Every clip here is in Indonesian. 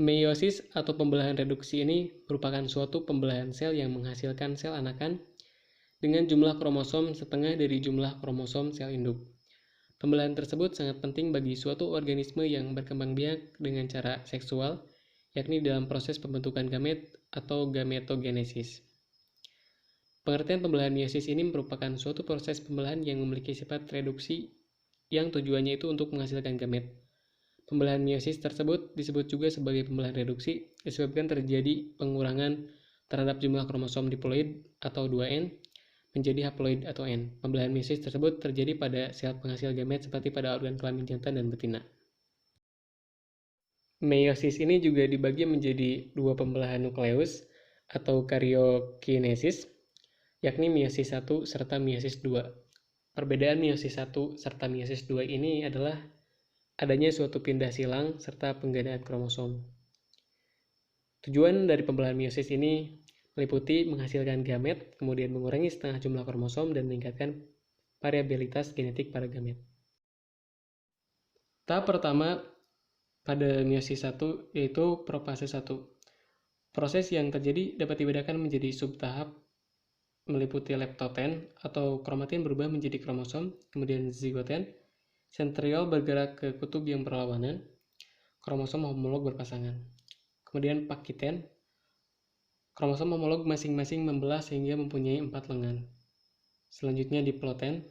Meiosis atau pembelahan reduksi ini merupakan suatu pembelahan sel yang menghasilkan sel anakan dengan jumlah kromosom setengah dari jumlah kromosom sel induk. Pembelahan tersebut sangat penting bagi suatu organisme yang berkembang biak dengan cara seksual, yakni dalam proses pembentukan gamet atau gametogenesis. Pengertian pembelahan meiosis ini merupakan suatu proses pembelahan yang memiliki sifat reduksi yang tujuannya itu untuk menghasilkan gamet. Pembelahan meiosis tersebut disebut juga sebagai pembelahan reduksi disebabkan terjadi pengurangan terhadap jumlah kromosom diploid atau 2N menjadi haploid atau N. Pembelahan meiosis tersebut terjadi pada sel penghasil gamet seperti pada organ kelamin jantan dan betina. Meiosis ini juga dibagi menjadi dua pembelahan nukleus atau karyokinesis, yakni meiosis 1 serta meiosis 2. Perbedaan meiosis 1 serta meiosis 2 ini adalah adanya suatu pindah silang serta penggandaan kromosom. Tujuan dari pembelahan meiosis ini meliputi menghasilkan gamet, kemudian mengurangi setengah jumlah kromosom dan meningkatkan variabilitas genetik pada gamet. Tahap pertama pada meiosis 1 yaitu profase 1. Proses yang terjadi dapat dibedakan menjadi subtahap meliputi leptoten atau kromatin berubah menjadi kromosom, kemudian zigoten, sentriol bergerak ke kutub yang berlawanan, kromosom homolog berpasangan. Kemudian pakiten, kromosom homolog masing-masing membelah sehingga mempunyai 4 lengan. Selanjutnya diploten,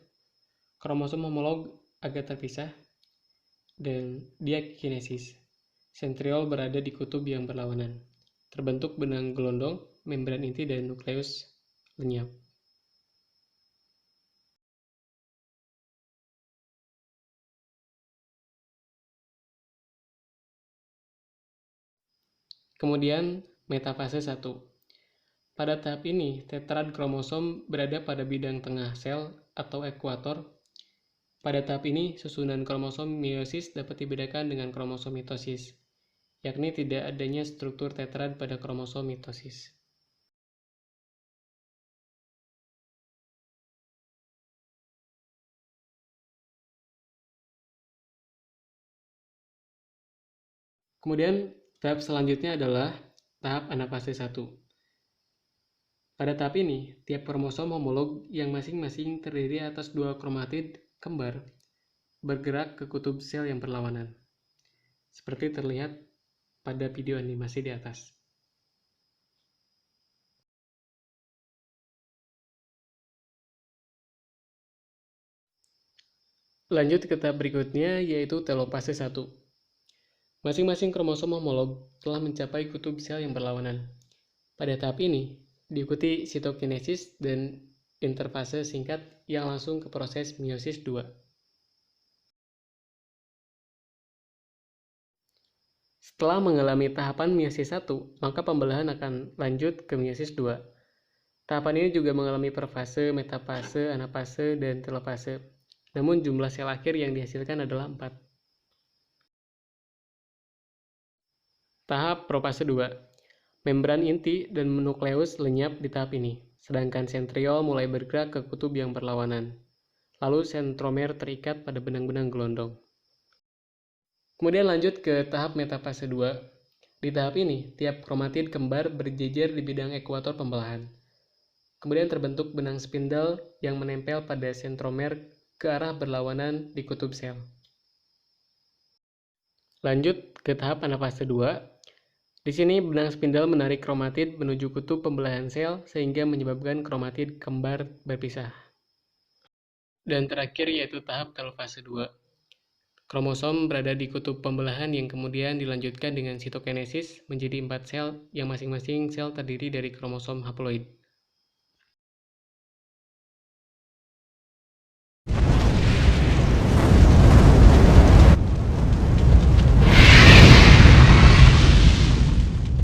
kromosom homolog agak terpisah, dan diakinesis, sentriol berada di kutub yang berlawanan. Terbentuk benang gelondong, membran inti, dan nukleus lenyap. Kemudian metafase 1. Pada tahap ini, tetrad kromosom berada pada bidang tengah sel atau ekuator. Pada tahap ini, susunan kromosom meiosis dapat dibedakan dengan kromosom mitosis, yakni tidak adanya struktur tetrad pada kromosom mitosis. Kemudian, tahap selanjutnya adalah tahap anafase 1. Pada tahap ini, tiap kromosom homolog yang masing-masing terdiri atas 2 kromatid kembar bergerak ke kutub sel yang berlawanan, seperti terlihat pada video animasi di atas. Lanjut ke tahap berikutnya, yaitu telopase 1. Masing-masing kromosom homolog telah mencapai kutub sel yang berlawanan. Pada tahap ini, diikuti sitokinesis dan interfase singkat yang langsung ke proses meiosis 2. Setelah mengalami tahapan meiosis 1, maka pembelahan akan lanjut ke meiosis 2. Tahapan ini juga mengalami perfase, metafase, anafase, dan telofase. Namun jumlah sel akhir yang dihasilkan adalah 4. Tahap profase 2. Membran inti dan nukleus lenyap di tahap ini, sedangkan sentriol mulai bergerak ke kutub yang berlawanan. Lalu sentromer terikat pada benang-benang gelondong. Kemudian lanjut ke tahap metafase 2. Di tahap ini, tiap kromatid kembar berjejer di bidang ekuator pembelahan. Kemudian terbentuk benang spindle yang menempel pada sentromer ke arah berlawanan di kutub sel. Lanjut ke tahap anafase 2. Di sini benang spindle menarik kromatid menuju kutub pembelahan sel sehingga menyebabkan kromatid kembar berpisah. Dan terakhir yaitu tahap telofase 2. Kromosom berada di kutub pembelahan yang kemudian dilanjutkan dengan sitokinesis menjadi 4 sel yang masing-masing sel terdiri dari kromosom haploid.